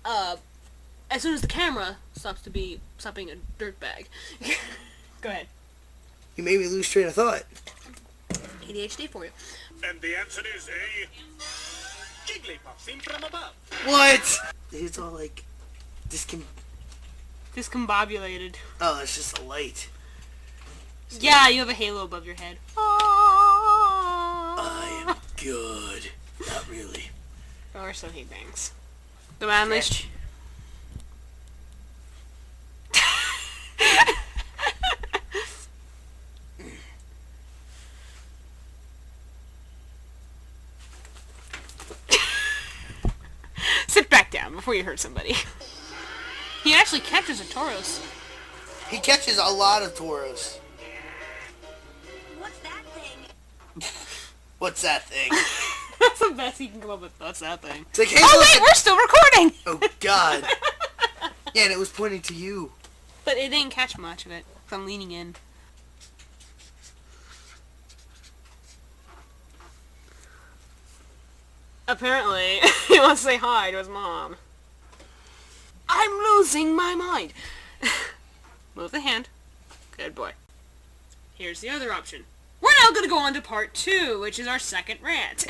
as soon as the camera stops being a dirtbag. Go ahead. You made me lose train of thought. ADHD for you. And the answer is A. Jigglypuff seen from above. What? It's all like Discombobulated. Oh, it's just a light. Yeah, you have a halo above your head. I am good. Not really. Or so he thinks. The manliest. Sit back down before you hurt somebody. He actually catches a Tauros. He catches a lot of Tauros. What's that thing? What's that thing? That's the best he can come up with. What's that thing? It's like, hey, oh look wait, we're still recording! Oh, God. Yeah, and it was pointing to you. But it didn't catch much of it, because I'm leaning in. Apparently, he wants to say hi to his mom. I'm losing my mind. Move the hand. Good boy. Here's the other option. We're now going to go on to part 2, which is our second rant.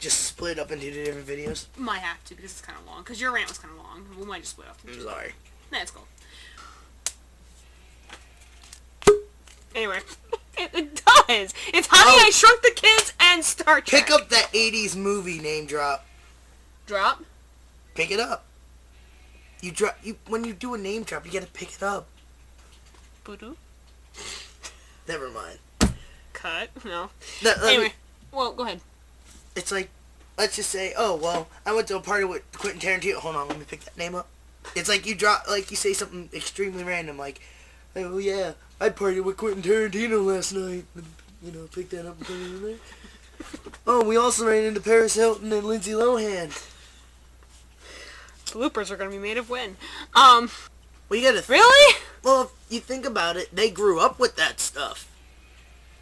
Just split up into 2 different videos? Might have to, because it's kind of long. Because your rant was kind of long. We might just split up. I'm sorry. That's cool. Anyway. It does. It's Honey, I Shrunk the Kids and Star Trek. Pick up that 80s movie name drop. Drop? Pick it up. When you do a name drop, you gotta pick it up. Boo-doo? Never mind. Cut? No. Anyway. Well, go ahead. It's like, let's just say, oh, well, I went to a party with Quentin Tarantino. Hold on, let me pick that name up. It's like you say something extremely random, like, oh yeah, I partied with Quentin Tarantino last night. You know, pick that up and put it in there. Oh, we also ran into Paris Hilton and Lindsay Lohan. Bloopers are gonna be made of when? Well, you gotta... Really? Well, if you think about it, they grew up with that stuff.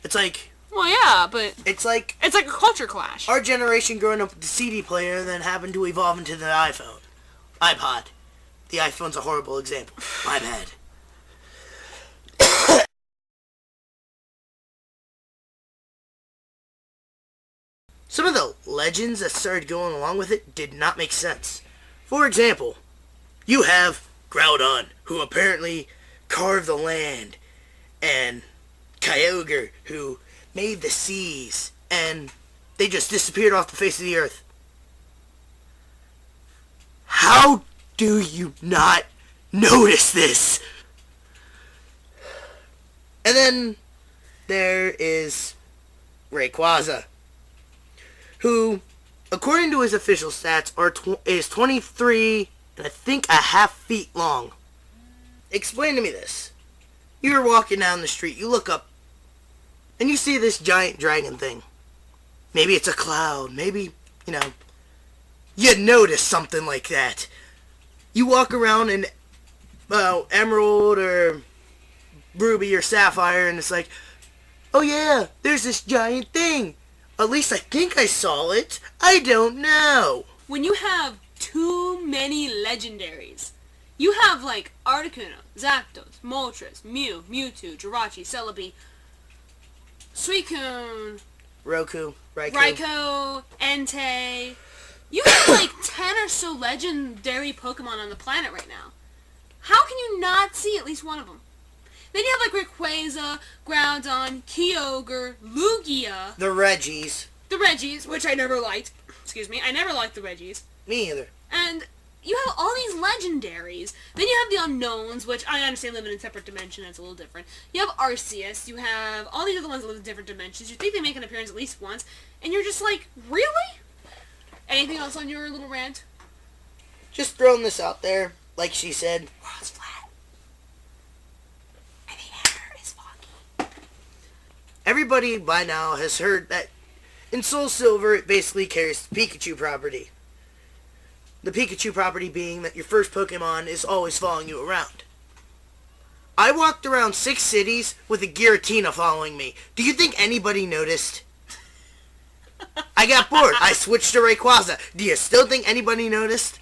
It's like... Well, yeah, but... It's like a culture clash. Our generation growing up with the CD player then happened to evolve into the iPhone. iPod. The iPhone's a horrible example. My bad. Some of the legends that started going along with it did not make sense. For example, you have Groudon, who apparently carved the land, and Kyogre, who made the seas, and they just disappeared off the face of the earth. How do you not notice this? And then there is Rayquaza, who, according to his official stats, is 23 and I think a half feet long. Explain to me this. You're walking down the street, you look up, and you see this giant dragon thing. Maybe it's a cloud, maybe, you notice something like that. You walk around in Emerald or Ruby or Sapphire, and it's like, oh yeah, there's this giant thing. At least I think I saw it. I don't know. When you have too many legendaries, you have like Articuno, Zapdos, Moltres, Mew, Mewtwo, Jirachi, Celebi, Suicune, Raikou, Entei. You have like 10 or so legendary Pokemon on the planet right now. How can you not see at least one of them? Then you have like Rayquaza, Groudon, Kyogre, Lugia. The Reggies, which I never liked. Excuse me, I never liked the Reggies. Me either. And you have all these legendaries. Then you have the unknowns, which I understand live in a separate dimension. That's a little different. You have Arceus. You have all these other ones that live in different dimensions. You think they make an appearance at least once, and you're just like, really? Anything else on your little rant? Just throwing this out there, like she said. World's flat. And the air is foggy. Everybody by now has heard that in Soul Silver it basically carries the Pikachu property. The Pikachu property being that your first Pokemon is always following you around. I walked around 6 cities with a Giratina following me. Do you think anybody noticed? I got bored. I switched to Rayquaza. Do you still think anybody noticed?